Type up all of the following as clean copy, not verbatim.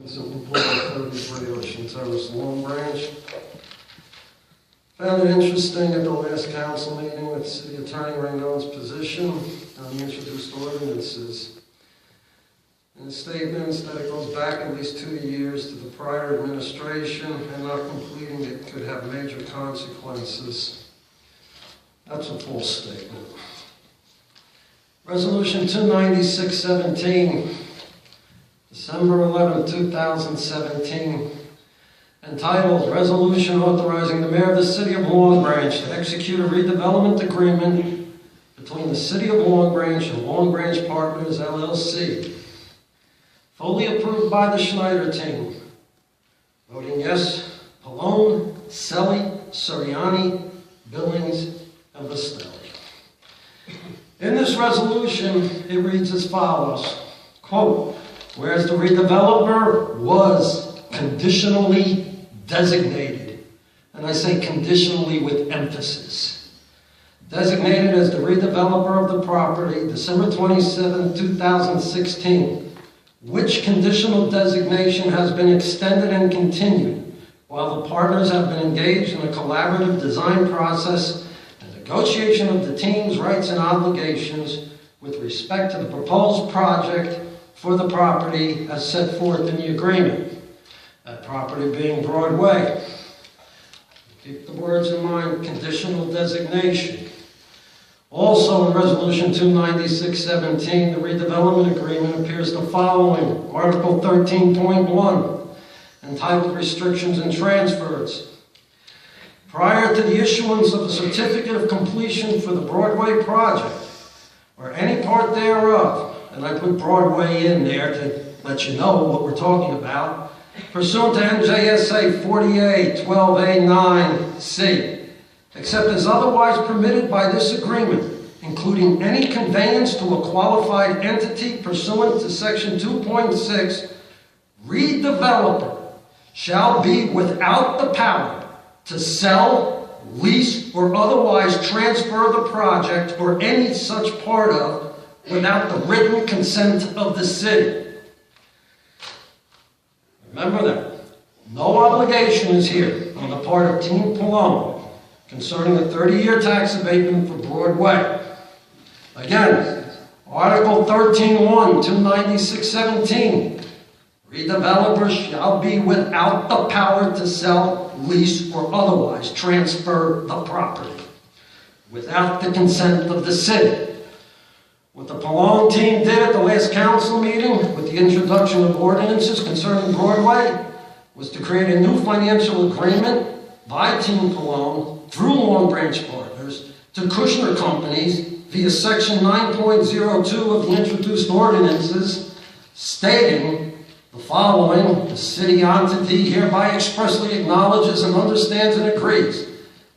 Vincent, Lepore, 33 Ocean Terrace, Long Branch. Found it interesting at the last council meeting with City Attorney Raynone's position on the introduced ordinances. In the statements that it goes back at least 2 years to the prior administration and not completing it could have major consequences. That's a false statement. Resolution 296-17, December 11, 2017, entitled Resolution Authorizing the Mayor of the City of Long Branch to execute a redevelopment agreement between the City of Long Branch and Long Branch Partners, LLC. Fully approved by the Schneider team. Voting yes, Pallone, Selly, Suriani, Billings, and Vastelli. In this resolution, it reads as follows, quote, whereas the redeveloper was conditionally designated, and I say conditionally with emphasis, designated as the redeveloper of the property December 27, 2016, which conditional designation has been extended and continued while the partners have been engaged in a collaborative design process and negotiation of the team's rights and obligations with respect to the proposed project for the property as set forth in the agreement. That property being Broadway. Keep the words in mind, conditional designation. Also in Resolution 296-17, the redevelopment agreement appears the following. Article 13.1, entitled Restrictions and Transfers. Prior to the issuance of a certificate of completion for the Broadway project, or any part thereof, and I put Broadway in there to let you know what we're talking about, pursuant to NJSA 48-12A-9C, except as otherwise permitted by this agreement, including any conveyance to a qualified entity pursuant to Section 2.6, redeveloper shall be without the power to sell, lease, or otherwise transfer the project or any such part of without the written consent of the city. Remember that. No obligation is here on the part of Team Pallone concerning a 30-year tax abatement for Broadway. Again, Article 13.1, 296-17, redevelopers shall be without the power to sell, lease, or otherwise transfer the property without the consent of the city. What the Pallone team did at the last council meeting with the introduction of ordinances concerning Broadway was to create a new financial agreement by Team Pallone through Long Branch Partners to Kushner Companies via Section 9.02 of the introduced ordinances, stating the following: the city entity hereby expressly acknowledges and understands and agrees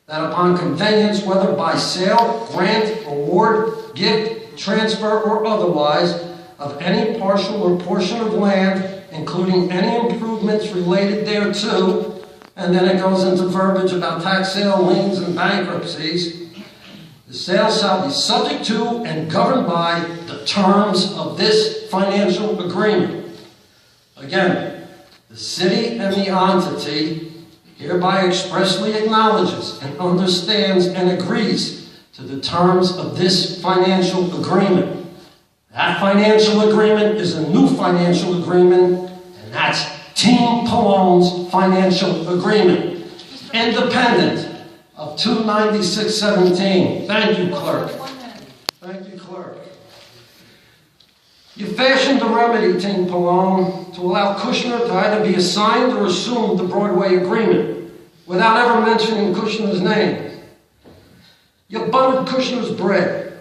that upon conveyance, whether by sale, grant, award, gift, transfer, or otherwise, of any partial or portion of land, including any improvements related thereto, and then it goes into verbiage about tax sale, liens, and bankruptcies, the sale shall be subject to and governed by the terms of this financial agreement. Again, the city and the entity hereby expressly acknowledges and understands and agrees to the terms of this financial agreement. That financial agreement is a new financial agreement, and that's Team Pallone's financial agreement, independent of 296-17. Thank you, clerk. Thank you, clerk. You fashioned a remedy, Team Pallone, to allow Kushner to either be assigned or assume the Broadway agreement without ever mentioning Kushner's name. You buttered Kushner's bread.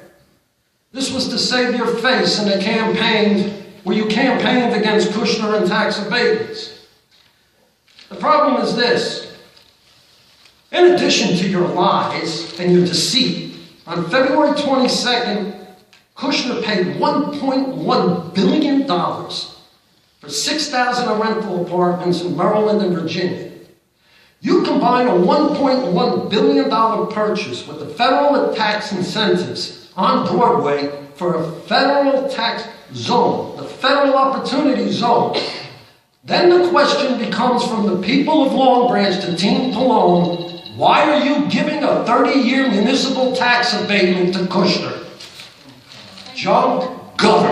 This was to save your face in a campaign where you campaigned against Kushner and tax abatements. The problem is this. In addition to your lies and your deceit, on February 22nd, Kushner paid $1.1 billion for 6,000 rental apartments in Maryland and Virginia. You combine a $1.1 billion purchase with the federal tax incentives on Broadway for a federal tax zone, the federal opportunity zone, then the question becomes from the people of Long Branch to Team Pallone, why are you giving a 30-year municipal tax abatement to Kushner? Junk government.